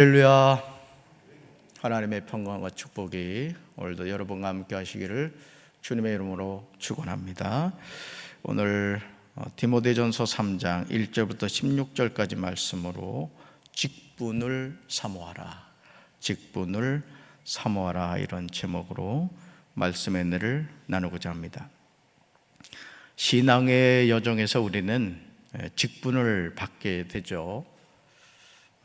할렐루야. 하나님의 평강과 축복이 오늘도 여러분과 함께 하시기를 주님의 이름으로 축원합니다. 오늘 디모데전서 3장 1절부터 16절까지 말씀으로 직분을 사모하라, 직분을 사모하라, 이런 제목으로 말씀의 은혜를 나누고자 합니다. 신앙의 여정에서 우리는 직분을 받게 되죠.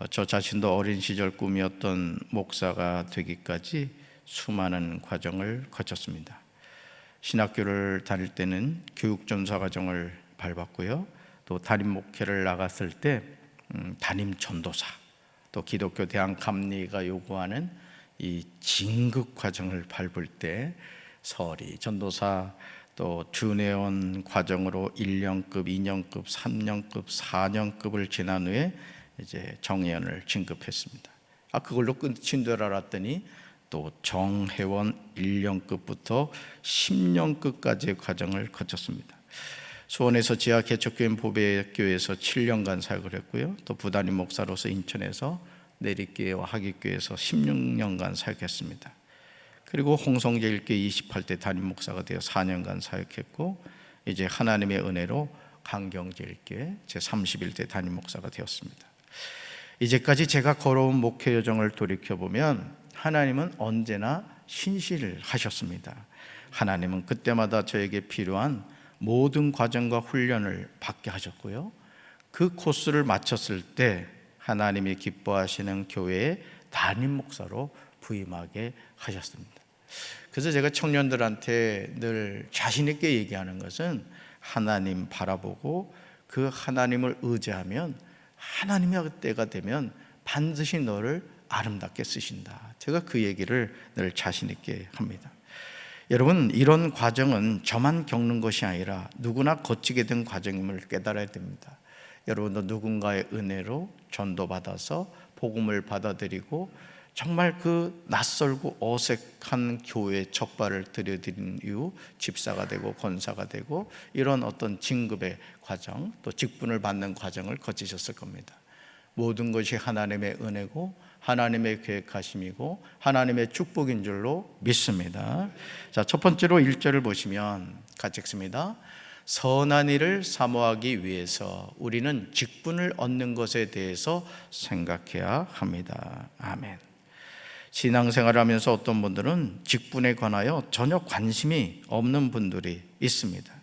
저 자신도 어린 시절 꿈이었던 목사가 되기까지 수많은 과정을 거쳤습니다. 신학교를 다닐 때는 교육전사 과정을 밟았고요. 또 담임 목회를 나갔을 때 담임 전도사, 또 기독교 대학 감리가 요구하는 이 진급 과정을 밟을 때 서리, 전도사, 또 준회원 과정으로 1년급, 2년급, 3년급, 4년급을 지난 후에 이제 정회원을 진급했습니다. 그걸로 끝인 줄 알았더니 또 정회원 1년급부터 10년급까지의 과정을 거쳤습니다. 수원에서 지하 개척교회 보배교회에서 7년간 사역을 했고요. 또 부담임 목사로서 인천에서 내리교회와 하기교회에서 16년간 사역했습니다. 그리고 홍성제일교회 28대 담임 목사가 되어 4년간 사역했고, 이제 하나님의 은혜로 강경제일교회 제31대 담임 목사가 되었습니다. 이제까지 제가 걸어온 목회 여정을 돌이켜보면 하나님은 언제나 신실하셨습니다. 하나님은 그때마다 저에게 필요한 모든 과정과 훈련을 받게 하셨고요. 그 코스를 마쳤을 때 하나님이 기뻐하시는 교회의 담임 목사로 부임하게 하셨습니다. 그래서 제가 청년들한테 늘 자신 있게 얘기하는 것은 하나님 바라보고 그 하나님을 의지하면 하나님의 때가 되면 반드시 너를 아름답게 쓰신다. 제가 그 얘기를 늘 자신 있게 합니다. 여러분, 이런 과정은 저만 겪는 것이 아니라 누구나 거치게 된 과정임을 깨달아야 됩니다. 여러분도 누군가의 은혜로 전도받아서 복음을 받아들이고 정말 그 낯설고 어색한 교회에 첫 발을 들여드린 이후 집사가 되고 권사가 되고 이런 어떤 진급의 과정, 또 직분을 받는 과정을 거치셨을 겁니다. 모든 것이 하나님의 은혜고 하나님의 계획하심이고 하나님의 축복인 줄로 믿습니다. 자, 첫 번째로 1절을 보시면 같이 읽습니다. 선한 일을 사모하기 위해서 우리는 직분을 얻는 것에 대해서 생각해야 합니다. 아멘. 신앙생활을 하면서 어떤 분들은 직분에 관하여 전혀 관심이 없는 분들이 있습니다.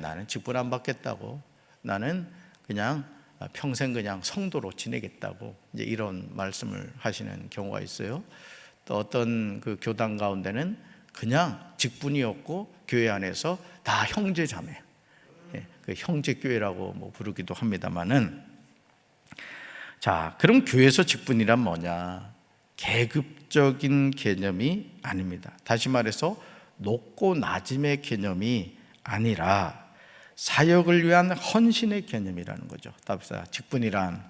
나는 직분 안 받겠다고, 나는 그냥 평생 그냥 성도로 지내겠다고, 이제 이런 말씀을 하시는 경우가 있어요. 또 어떤 그 교단 가운데는 그냥 직분이 없고 교회 안에서 다 형제 자매, 그 형제 교회라고 뭐 부르기도 합니다만은, 자, 그럼 교회에서 직분이란 뭐냐? 계급적인 개념이 아닙니다. 다시 말해서 높고 낮음의 개념이 아니라 사역을 위한 헌신의 개념이라는 거죠. 답사. 직분이란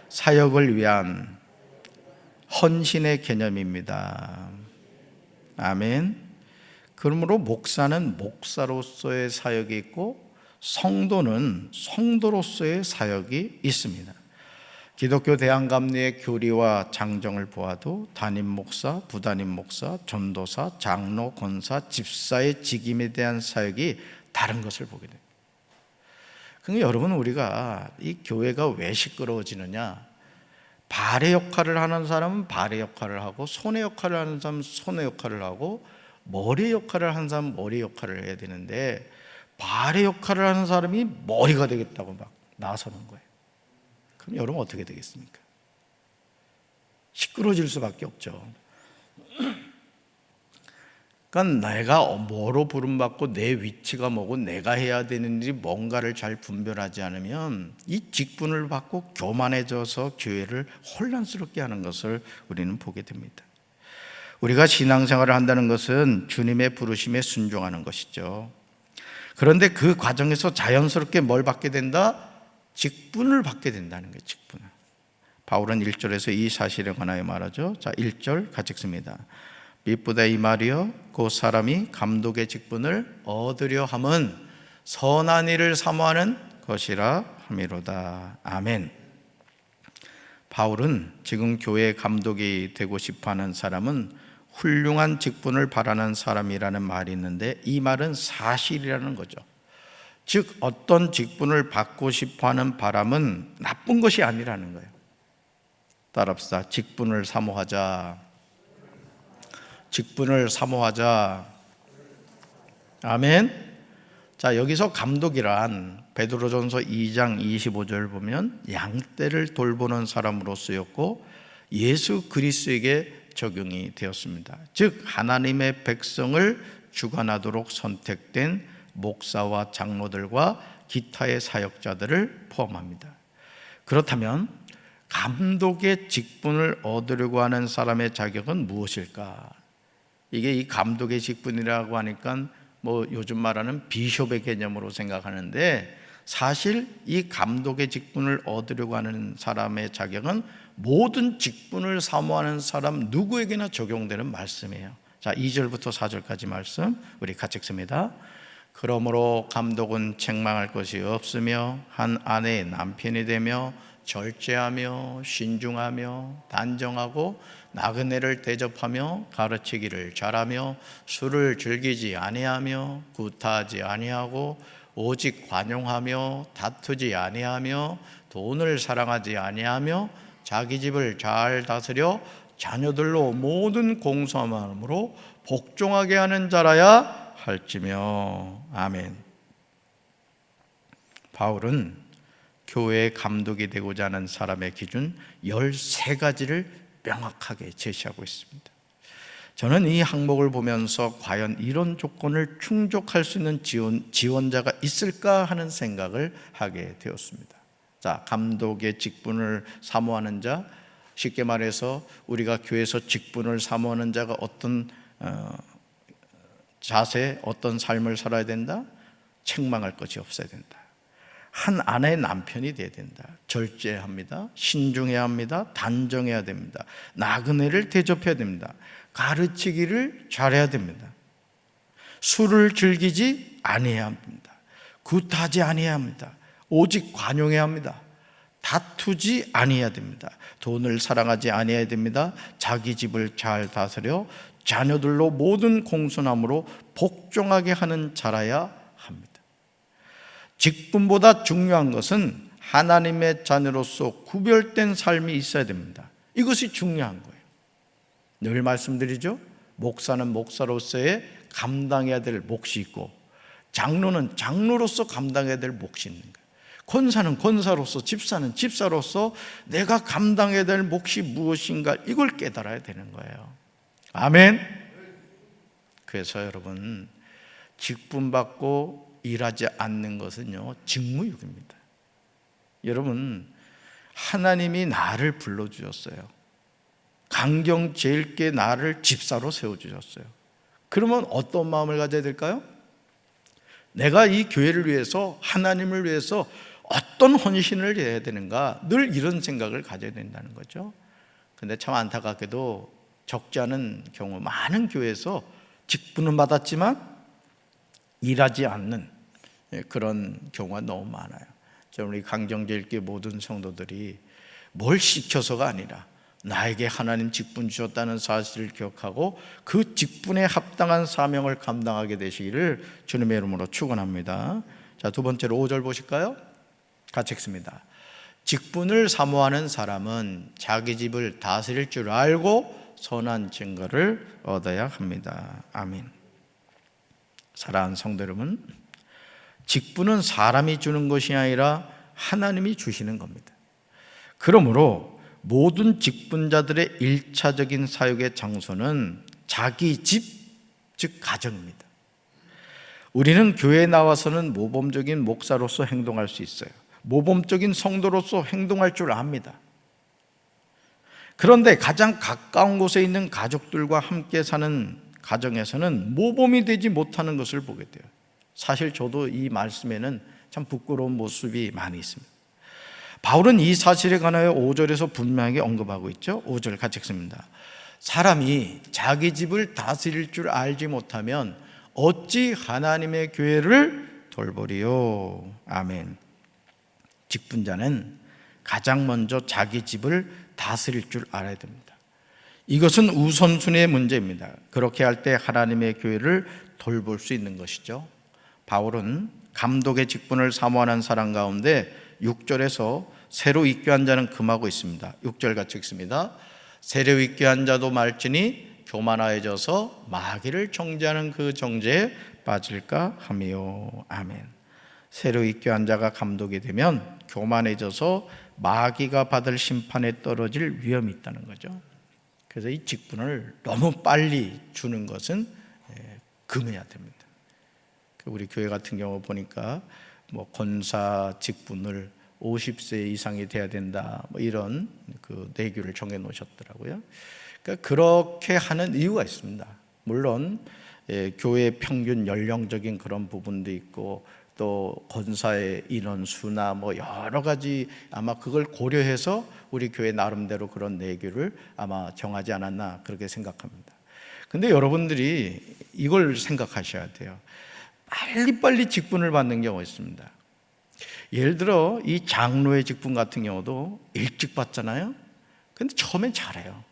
사역을 위한 헌신의 개념입니다. 아멘. 그러므로 목사는 목사로서의 사역이 있고 성도는 성도로서의 사역이 있습니다. 기독교 대한감리의 교리와 장정을 보아도 담임 목사, 부담임 목사, 전도사, 장로, 권사, 집사의 직임에 대한 사역이 다른 것을 보게 됩니다. 그러니까 여러분, 우리가 이 교회가 왜 시끄러워지느냐? 발의 역할을 하는 사람은 발의 역할을 하고, 손의 역할을 하는 사람은 손의 역할을 하고, 머리 역할을 하는 사람은 머리 역할을 해야 되는데, 발의 역할을 하는 사람이 머리가 되겠다고 막 나서는 거예요. 그럼 여러분 어떻게 되겠습니까? 시끄러워질 수밖에 없죠. 그러니까 내가 뭐로 부름받고 내 위치가 뭐고 내가 해야 되는 일이 뭔가를 잘 분별하지 않으면 이 직분을 받고 교만해져서 교회를 혼란스럽게 하는 것을 우리는 보게 됩니다. 우리가 신앙생활을 한다는 것은 주님의 부르심에 순종하는 것이죠. 그런데 그 과정에서 자연스럽게 뭘 받게 된다? 직분을 받게 된다는 거예요. 직분을. 바울은 1절에서 이 사실에 관하여 말하죠. 자, 1절 같이 읽습니다. 빛보다 이 말이여, 그 사람이 감독의 직분을 얻으려 함은 선한 일을 사모하는 것이라 함이로다. 아멘. 바울은 지금 교회 감독이 되고 싶어하는 사람은 훌륭한 직분을 바라는 사람이라는 말이 있는데, 이 말은 사실이라는 거죠. 즉 어떤 직분을 받고 싶어하는 바람은 나쁜 것이 아니라는 거예요. 따라합시다. 직분을 사모하자. 직분을 사모하자. 아멘. 자, 여기서 감독이란 베드로전서 2장 25절 보면 양떼를 돌보는 사람으로 쓰였고 예수 그리스도에게 적용이 되었습니다. 즉 하나님의 백성을 주관하도록 선택된 목사와 장로들과 기타의 사역자들을 포함합니다. 그렇다면 감독의 직분을 얻으려고 하는 사람의 자격은 무엇일까? 이게 이 감독의 직분이라고 하니까 뭐 요즘 말하는 비숍의 개념으로 생각하는데, 사실 이 감독의 직분을 얻으려고 하는 사람의 자격은 모든 직분을 사모하는 사람 누구에게나 적용되는 말씀이에요. 자, 2절부터 4절까지 말씀 우리 같이 읽습니다. 그러므로 감독은 책망할 것이 없으며 한 아내의 남편이 되며 절제하며 신중하며 단정하고 나그네를 대접하며 가르치기를 잘하며 술을 즐기지 아니하며 구타하지 아니하고 오직 관용하며 다투지 아니하며 돈을 사랑하지 아니하며 자기 집을 잘 다스려 자녀들로 모든 공손함으로 복종하게 하는 자라야 할지며. 아멘. 바울은 교회의 감독이 되고자 하는 사람의 기준 13가지를 명확하게 제시하고 있습니다. 저는 이 항목을 보면서 과연 이런 조건을 충족할 수 있는 지원자가 있을까 하는 생각을 하게 되었습니다. 자, 감독의 직분을 사모하는 자, 쉽게 말해서 우리가 교회에서 직분을 사모하는 자가 어떤 자세, 어떤 삶을 살아야 된다? 책망할 것이 없어야 된다. 한 아내의 남편이 되어야 된다. 절제합니다. 신중해야 합니다. 단정해야 됩니다. 나그네를 대접해야 됩니다. 가르치기를 잘해야 됩니다. 술을 즐기지 아니해야 합니다. 구타하지 아니해야 합니다. 오직 관용해야 합니다. 다투지 아니해야 됩니다. 돈을 사랑하지 아니해야 됩니다. 자기 집을 잘 다스려 자녀들로 모든 공손함으로 복종하게 하는 자라야 합니다. 직분보다 중요한 것은 하나님의 자녀로서 구별된 삶이 있어야 됩니다. 이것이 중요한 거예요. 늘 말씀드리죠. 목사는 목사로서의 감당해야 될 몫이 있고, 장로는 장로로서 감당해야 될 몫이 있는 거예요. 권사는 권사로서, 집사는 집사로서 내가 감당해야 될 몫이 무엇인가, 이걸 깨달아야 되는 거예요. 아멘. 그래서 여러분, 직분 받고 일하지 않는 것은요, 직무유기입니다. 여러분, 하나님이 나를 불러주셨어요. 강경 제일 께 나를 집사로 세워주셨어요. 그러면 어떤 마음을 가져야 될까요? 내가 이 교회를 위해서, 하나님을 위해서 어떤 헌신을 해야 되는가, 늘 이런 생각을 가져야 된다는 거죠. 근데 참 안타깝게도 적지 않은 경우 많은 교회에서 직분은 받았지만 일하지 않는 그런 경우가 너무 많아요. 우리 강정제일교회 모든 성도들이 뭘 시켜서가 아니라 나에게 하나님 직분 주셨다는 사실을 기억하고 그 직분에 합당한 사명을 감당하게 되시기를 주님의 이름으로 축원합니다. 자, 두 번째로 5절 보실까요? 같이 읽습니다. 직분을 사모하는 사람은 자기 집을 다스릴 줄 알고 선한 증거를 얻어야 합니다. 아멘. 사랑하는 성도 여러분, 직분은 사람이 주는 것이 아니라 하나님이 주시는 겁니다. 그러므로 모든 직분자들의 1차적인 사역의 장소는 자기 집, 즉 가정입니다. 우리는 교회에 나와서는 모범적인 목사로서 행동할 수 있어요. 모범적인 성도로서 행동할 줄 압니다. 그런데 가장 가까운 곳에 있는 가족들과 함께 사는 가정에서는 모범이 되지 못하는 것을 보게 돼요. 사실 저도 이 말씀에는 참 부끄러운 모습이 많이 있습니다. 바울은 이 사실에 관하여 5절에서 분명하게 언급하고 있죠. 5절 같이 읽습니다. 사람이 자기 집을 다스릴 줄 알지 못하면 어찌 하나님의 교회를 돌보리요. 아멘. 직분자는 가장 먼저 자기 집을 다스릴 줄 알아야 됩니다. 이것은 우선순위의 문제입니다. 그렇게 할 때 하나님의 교회를 돌볼 수 있는 것이죠. 바울은 감독의 직분을 사모하는 사람 가운데 6절에서 새로 입교한 자는 금하고 있습니다. 6절 같이 읽습니다. 새로 입교한 자도 말지니 교만하여져서 마귀를 정죄하는 그 정죄에 빠질까 하며. 아멘. 새로 입교한 자가 감독이 되면 교만해져서 마귀가 받을 심판에 떨어질 위험이 있다는 거죠. 그래서 이 직분을 너무 빨리 주는 것은 금해야 됩니다. 우리 교회 같은 경우 보니까 권사 직분을 50세 이상이 돼야 된다, 이런 그 내규를 정해 놓으셨더라고요. 그러니까 그렇게 하는 이유가 있습니다. 물론 교회 평균 연령적인 그런 부분도 있고, 또 권사의 인원수나 여러 가지 아마 그걸 고려해서 우리 교회 나름대로 그런 내규를 아마 정하지 않았나 그렇게 생각합니다. 근데 여러분들이 이걸 생각하셔야 돼요. 빨리빨리 직분을 받는 경우가 있습니다. 예를 들어 이 장로의 직분 같은 경우도 일찍 받잖아요. 근데 처음엔 잘해요.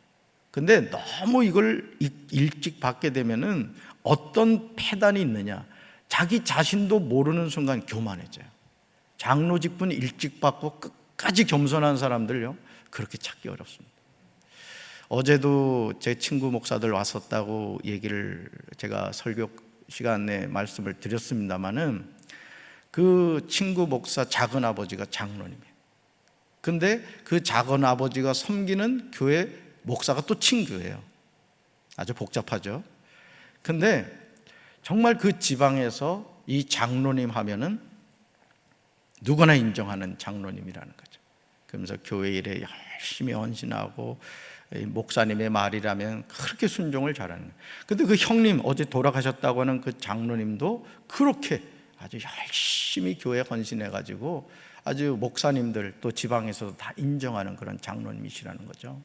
근데 너무 이걸 일찍 받게 되면은 어떤 폐단이 있느냐, 자기 자신도 모르는 순간 교만해져요. 장로 직분 일찍 받고 끝까지 겸손한 사람들요, 그렇게 찾기 어렵습니다. 어제도 제 친구 목사들 왔었다고 얘기를 제가 설교 시간에 말씀을 드렸습니다마는, 그 친구 목사 작은 아버지가 장로님이에요. 근데 그 작은 아버지가 섬기는 교회 목사가 또 친구예요. 아주 복잡하죠. 근데 정말 그 지방에서 이 장로님 하면은 누구나 인정하는 장로님이라는 거죠. 그러면서 교회 일에 열심히 헌신하고 목사님의 말이라면 그렇게 순종을 잘하는 거예요. 근데 그 형님, 어제 돌아가셨다고 하는 그 장로님도 그렇게 아주 열심히 교회 헌신해가지고 아주 목사님들 또 지방에서도 다 인정하는 그런 장로님이시라는 거죠.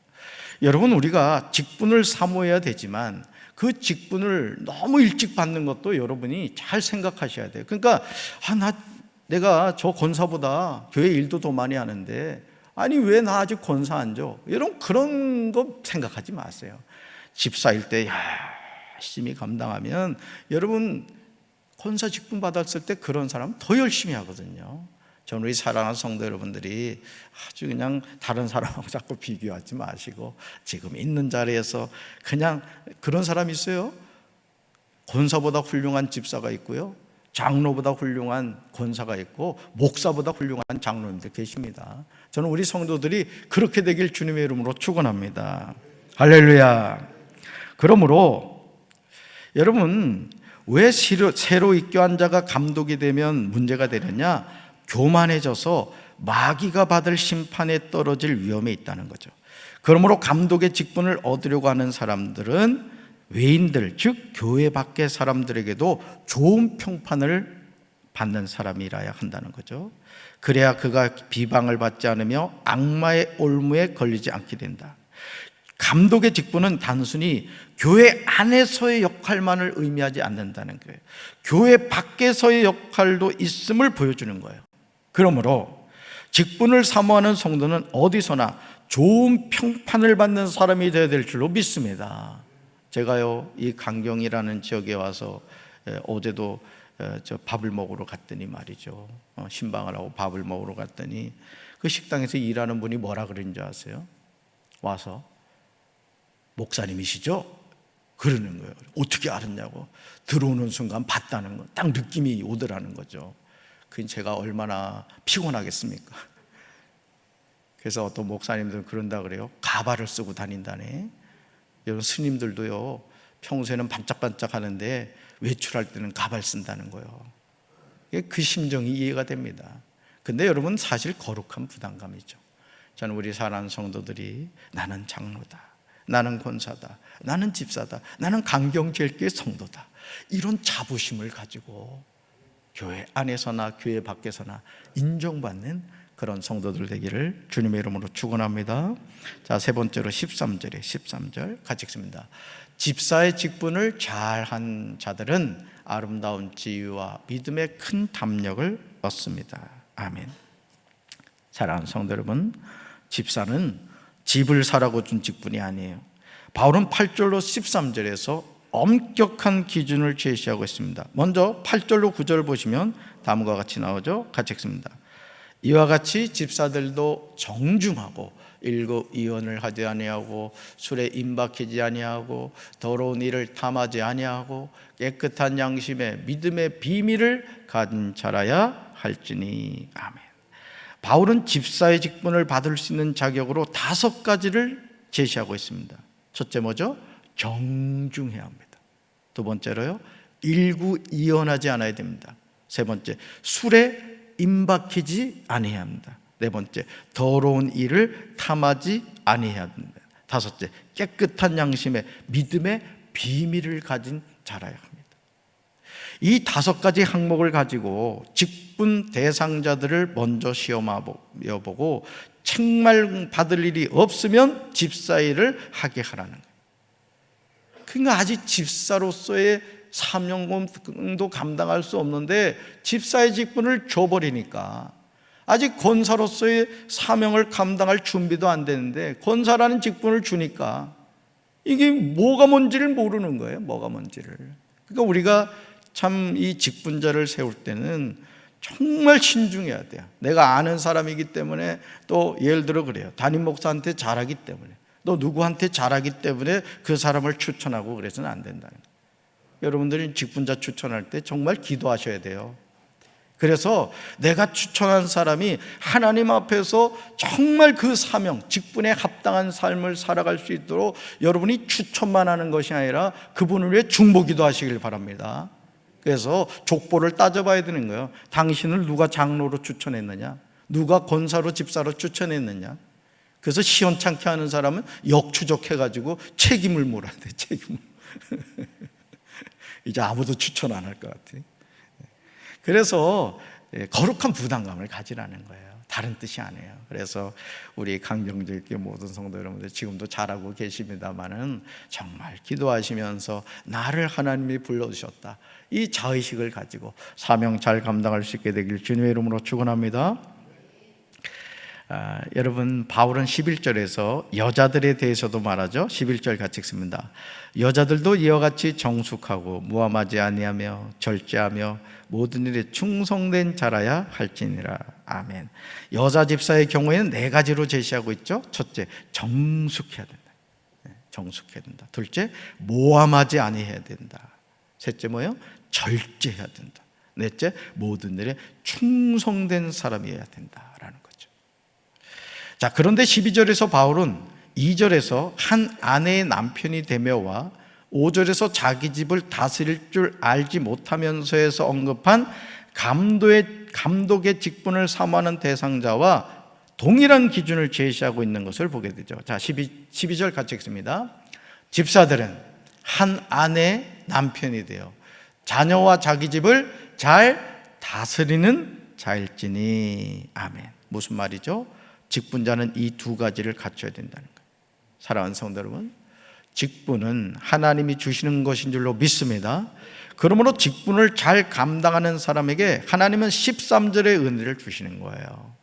여러분, 우리가 직분을 사모해야 되지만 그 직분을 너무 일찍 받는 것도 여러분이 잘 생각하셔야 돼요. 그러니까 내가 저 권사보다 교회 일도 더 많이 하는데 아니 왜 나 아직 권사 안 줘? 여러분, 그런 거 생각하지 마세요. 집사일 때 열심히 감당하면 여러분 권사 직분 받았을 때 그런 사람 더 열심히 하거든요. 저는 우리 사랑하는 성도 여러분들이 아주 그냥 다른 사람하고 자꾸 비교하지 마시고 지금 있는 자리에서 그냥 그런 사람이 있어요. 권사보다 훌륭한 집사가 있고요, 장로보다 훌륭한 권사가 있고 목사보다 훌륭한 장로님들 계십니다. 저는 우리 성도들이 그렇게 되길 주님의 이름으로 축원합니다. 할렐루야. 그러므로 여러분, 왜 새로 입교한 자가 감독이 되면 문제가 되느냐? 교만해져서 마귀가 받을 심판에 떨어질 위험에 있다는 거죠. 그러므로 감독의 직분을 얻으려고 하는 사람들은 외인들, 즉 교회 밖의 사람들에게도 좋은 평판을 받는 사람이라야 한다는 거죠. 그래야 그가 비방을 받지 않으며 악마의 올무에 걸리지 않게 된다. 감독의 직분은 단순히 교회 안에서의 역할만을 의미하지 않는다는 거예요. 교회 밖에서의 역할도 있음을 보여주는 거예요. 그러므로 직분을 사모하는 성도는 어디서나 좋은 평판을 받는 사람이 되어야 될 줄로 믿습니다. 제가요, 이 강경이라는 지역에 와서 어제도 저 밥을 먹으러 갔더니 말이죠, 신방을 하고 밥을 먹으러 갔더니 그 식당에서 일하는 분이 뭐라 그러는 줄 아세요? 와서 목사님이시죠? 그러는 거예요. 어떻게 알았냐고. 들어오는 순간 봤다는 거, 딱 느낌이 오더라는 거죠. 그건 제가 얼마나 피곤하겠습니까? 그래서 어떤 목사님들은 그런다 그래요. 가발을 쓰고 다닌다네. 여러분, 스님들도요, 평소에는 반짝반짝 하는데 외출할 때는 가발 쓴다는 거예요. 그 심정이 이해가 됩니다. 근데 여러분, 사실 거룩한 부담감이죠. 저는 우리 사랑하는 성도들이 나는 장로다, 나는 권사다, 나는 집사다, 나는 강경제일교회 성도다, 이런 자부심을 가지고 교회 안에서나 교회 밖에서나 인정받는 그런 성도들 되기를 주님의 이름으로 축원합니다. 자, 세 번째로 13절 같이 읽습니다. 집사의 직분을 잘한 자들은 아름다운 지위와 믿음의 큰 담력을 얻습니다. 아멘. 사랑하는 성도 여러분, 집사는 집을 사라고 준 직분이 아니에요. 바울은 8절로 13절에서 엄격한 기준을 제시하고 있습니다. 먼저 8절로 9절 보시면 다음과 같이 나오죠. 같이 읽습니다. 이와 같이 집사들도 정중하고 일거이원을 하지 아니하고 술에 임박하지 아니하고 더러운 일을 탐하지 아니하고 깨끗한 양심에 믿음의 비밀을 가진 자라야 할지니. 아멘. 바울은 집사의 직분을 받을 수 있는 자격으로 5가지를 제시하고 있습니다. 첫째 뭐죠? 정중해야 합니다. 두 번째로요, 일구이연하지 않아야 됩니다. 세 번째, 술에 임박히지 아니해야 합니다. 네 번째, 더러운 일을 탐하지 아니해야 합니다. 다섯째, 깨끗한 양심에 믿음의 비밀을 가진 자라야 합니다. 이 5가지 항목을 가지고 직분 대상자들을 먼저 시험해보고 책망 받을 일이 없으면 집사 일을 하게 하라는 거예요. 그러니까 아직 집사로서의 사명도 감당할 수 없는데 집사의 직분을 줘버리니까 아직 권사로서의 사명을 감당할 준비도 안 되는데 권사라는 직분을 주니까 이게 뭐가 뭔지를 모르는 거예요. 뭐가 뭔지를. 그러니까 우리가 참 이 직분자를 세울 때는 정말 신중해야 돼요. 내가 아는 사람이기 때문에, 또 예를 들어 그래요. 담임 목사한테 잘하기 때문에, 또 누구한테 잘하기 때문에 그 사람을 추천하고 그래서는 안 된다는 거예요. 여러분들이 직분자 추천할 때 정말 기도하셔야 돼요. 그래서 내가 추천한 사람이 하나님 앞에서 정말 그 사명, 직분에 합당한 삶을 살아갈 수 있도록 여러분이 추천만 하는 것이 아니라 그분을 위해 중보기도 하시길 바랍니다. 그래서 족보를 따져봐야 되는 거예요. 당신을 누가 장로로 추천했느냐, 누가 권사로 집사로 추천했느냐. 그래서 시원찮게 하는 사람은 역추적해가지고 책임을 물어야 돼. 책임을. 이제 아무도 추천 안 할 것 같아. 그래서 거룩한 부담감을 가지라는 거예요. 다른 뜻이 아니에요. 그래서 우리 강경제교회 모든 성도 여러분들 지금도 잘하고 계십니다마는 정말 기도하시면서 나를 하나님이 불러주셨다, 이 자의식을 가지고 사명 잘 감당할 수 있게 되길 주님의 이름으로 축원합니다. 여러분, 바울은 11절에서 여자들에 대해서도 말하죠. 11절 같이 읽습니다. 여자들도 이와 같이 정숙하고 무함하지 아니하며 절제하며 모든 일에 충성된 자라야 할지니라. 아멘. 여자 집사의 경우에는 4가지로 제시하고 있죠. 첫째, 정숙해야 된다. 정숙해야 된다. 둘째, 모함하지 아니해야 된다. 셋째 뭐예요? 절제해야 된다. 넷째, 모든 일에 충성된 사람이어야 된다라는 거죠. 자, 그런데 12절에서 바울은 2절에서 한 아내의 남편이 되며와 5절에서 자기 집을 다스릴 줄 알지 못하면서에서 언급한 감독의 직분을 사모하는 대상자와 동일한 기준을 제시하고 있는 것을 보게 되죠. 자, 12절 같이 읽습니다. 집사들은 한 아내의 남편이 되어 자녀와 자기 집을 잘 다스리는 자일지니. 아멘. 무슨 말이죠? 직분자는 이 2가지를 갖춰야 된다는 거예요. 사랑하는 성도 여러분, 직분은 하나님이 주시는 것인 줄로 믿습니다. 그러므로 직분을 잘 감당하는 사람에게 하나님은 13절의 은혜를 주시는 거예요.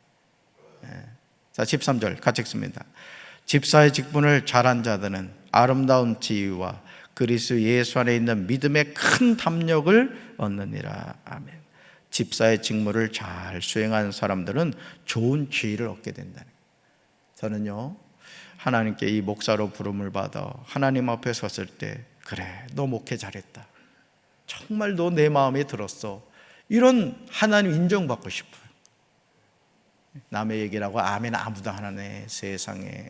자, 13절 같이 읽습니다. 집사의 직분을 잘한 자들은 아름다운 지위와 그리스도 예수 안에 있는 믿음의 큰 담력을 얻느니라. 아멘. 집사의 직무를 잘 수행하는 사람들은 좋은 지위를 얻게 된다는 거예요. 저는요, 하나님께 이 목사로 부름을 받아 하나님 앞에 섰을 때, 그래, 너 목회 잘했다, 정말 너 내 마음에 들었어, 이런 하나님 인정받고 싶어요. 남의 얘기라고 아멘 아무도 안 하네, 세상에.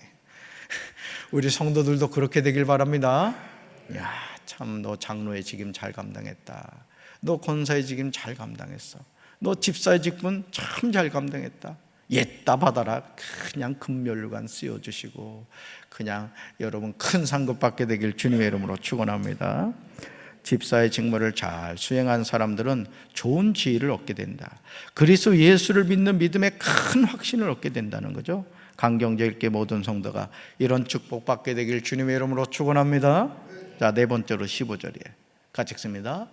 우리 성도들도 그렇게 되길 바랍니다. 야, 참 너 장로의 직임 잘 감당했다, 너 권사의 직임 잘 감당했어, 너 집사의 직분 참 잘 감당했다, 옛다 받아라, 그냥 금멸관 씌워주시고 그냥 여러분 큰 상급 받게 되길 주님의 이름으로 축원합니다. 집사의 직무를 잘 수행한 사람들은 좋은 지위를 얻게 된다. 그리스도 예수를 믿는 믿음의 큰 확신을 얻게 된다는 거죠. 강경제일교회 모든 성도가 이런 축복 받게 되길 주님의 이름으로 축원합니다. 자, 4번째로 15절이에요. 같이 읽습니다.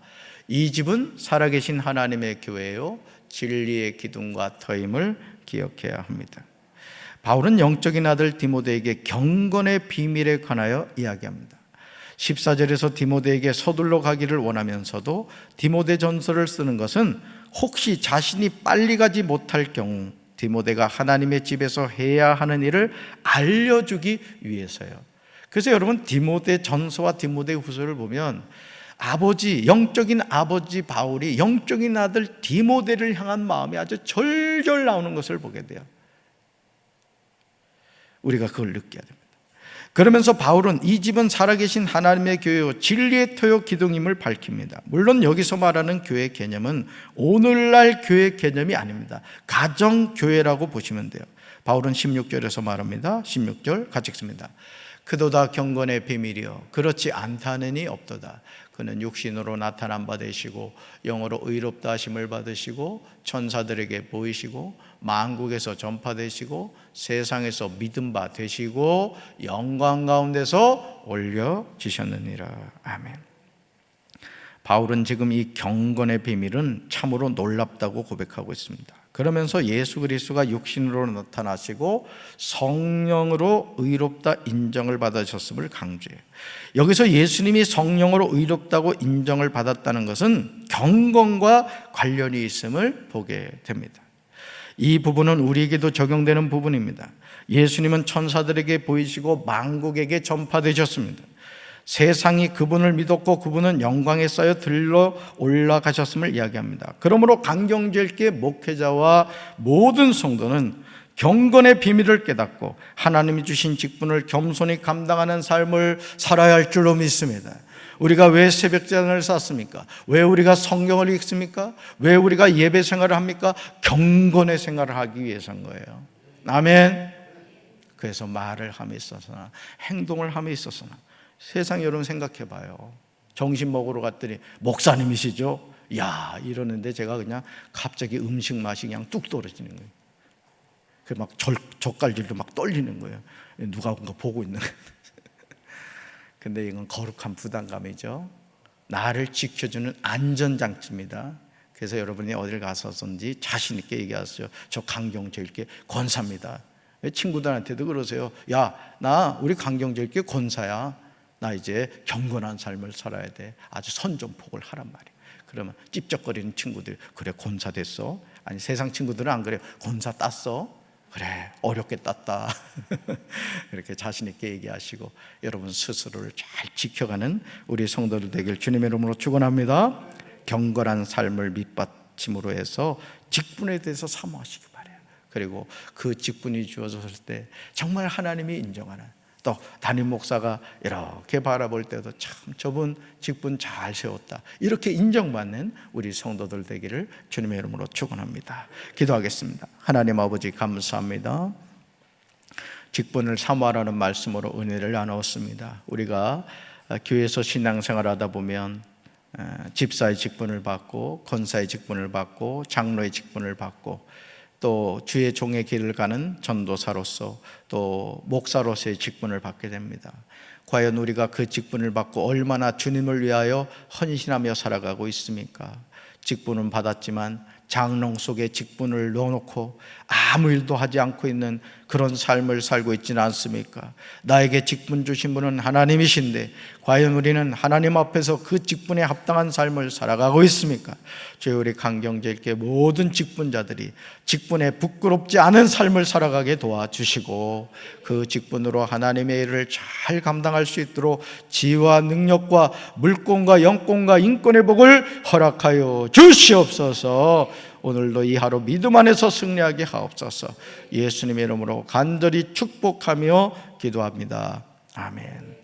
이 집은 살아계신 하나님의 교회요 진리의 기둥과 터임을 기억해야 합니다. 바울은 영적인 아들 디모데에게 경건의 비밀에 관하여 이야기합니다. 14절에서 디모데에게 서둘러 가기를 원하면서도 디모데 전서를 쓰는 것은 혹시 자신이 빨리 가지 못할 경우 디모데가 하나님의 집에서 해야 하는 일을 알려주기 위해서요. 그래서 여러분, 디모데 전서와 디모데 후서를 보면 영적인 아버지 바울이 영적인 아들 디모데를 향한 마음이 아주 절절 나오는 것을 보게 돼요. 우리가 그걸 느껴야 됩니다. 그러면서 바울은 이 집은 살아계신 하나님의 교회요 진리의 터요 기둥임을 밝힙니다. 물론 여기서 말하는 교회 개념은 오늘날 교회 개념이 아닙니다. 가정교회라고 보시면 돼요. 바울은 16절에서 말합니다. 16절 같이 읽습니다. 그도다 경건의 비밀이요 그렇지 않다느니 없도다. 그는 육신으로 나타난 바 되시고 영으로 의롭다 하심을 받으시고 천사들에게 보이시고 만국에서 전파되시고 세상에서 믿음 바 되시고 영광 가운데서 올려지셨느니라. 아멘. 바울은 지금 이 경건의 비밀은 참으로 놀랍다고 고백하고 있습니다. 그러면서 예수 그리스도가 육신으로 나타나시고 성령으로 의롭다 인정을 받으셨음을 강조해요. 여기서 예수님이 성령으로 의롭다고 인정을 받았다는 것은 경건과 관련이 있음을 보게 됩니다. 이 부분은 우리에게도 적용되는 부분입니다. 예수님은 천사들에게 보이시고 만국에게 전파되셨습니다. 세상이 그분을 믿었고 그분은 영광에 쌓여 들러 올라가셨음을 이야기합니다. 그러므로 강경제일교회 목회자와 모든 성도는 경건의 비밀을 깨닫고 하나님이 주신 직분을 겸손히 감당하는 삶을 살아야 할 줄로 믿습니다. 우리가 왜 새벽전을 샀습니까? 왜 우리가 성경을 읽습니까? 왜 우리가 예배 생활을 합니까? 경건의 생활을 하기 위해서인 거예요. 아멘. 그래서 말을 함에 있어서나 행동을 함에 있어서나 세상 여러분 생각해 봐요. 점심 먹으러 갔더니 목사님이시죠? 야 이러는데 제가 그냥 갑자기 음식 맛이 그냥 뚝 떨어지는 거예요. 그 막 젓갈질도 막 떨리는 거예요. 누가 뭔가 보고 있는 거예요. 근데 이건 거룩한 부담감이죠. 나를 지켜주는 안전장치입니다. 그래서 여러분이 어딜 가서든지 자신 있게 얘기하세요. 저 강경제일교회 권사입니다. 친구들한테도 그러세요. 야, 나 우리 강경제일교회 권사야. 나 이제 경건한 삶을 살아야 돼. 아주 선전포고를 하란 말이에요. 그러면 찝쩍거리는 친구들, 그래 권사 됐어? 아니 세상 친구들은 안 그래요. 권사 땄어? 그래 어렵게 땄다. 이렇게 자신 있게 얘기하시고 여러분 스스로를 잘 지켜가는 우리 성도들 되길 주님의 이름으로 축원합니다. 경건한 삶을 밑받침으로 해서 직분에 대해서 사모하시기 바라요. 그리고 그 직분이 주어졌을 때 정말 하나님이 인정하는, 또 담임 목사가 이렇게 바라볼 때도 참 저분 직분 잘 세웠다 이렇게 인정받는 우리 성도들 되기를 주님의 이름으로 축원합니다. 기도하겠습니다. 하나님 아버지 감사합니다. 직분을 사모하라는 말씀으로 은혜를 나누었습니다. 우리가 교회에서 신앙생활하다 보면 집사의 직분을 받고 권사의 직분을 받고 장로의 직분을 받고 또 주의 종의 길을 가는 전도사로서 또 목사로서의 직분을 받게 됩니다. 과연 우리가 그 직분을 받고 얼마나 주님을 위하여 헌신하며 살아가고 있습니까? 직분은 받았지만 장롱 속에 직분을 넣어놓고 아무 일도 하지 않고 있는 그런 삶을 살고 있지는 않습니까? 나에게 직분 주신 분은 하나님이신데 과연 우리는 하나님 앞에서 그 직분에 합당한 삶을 살아가고 있습니까? 주여, 우리 강경제일교회 모든 직분자들이 직분에 부끄럽지 않은 삶을 살아가게 도와주시고 그 직분으로 하나님의 일을 잘 감당할 수 있도록 지혜와 능력과 물권과 영권과 인권의 복을 허락하여 주시옵소서. 오늘도 이 하루 믿음 안에서 승리하게 하옵소서. 예수님의 이름으로 간절히 축복하며 기도합니다. 아멘.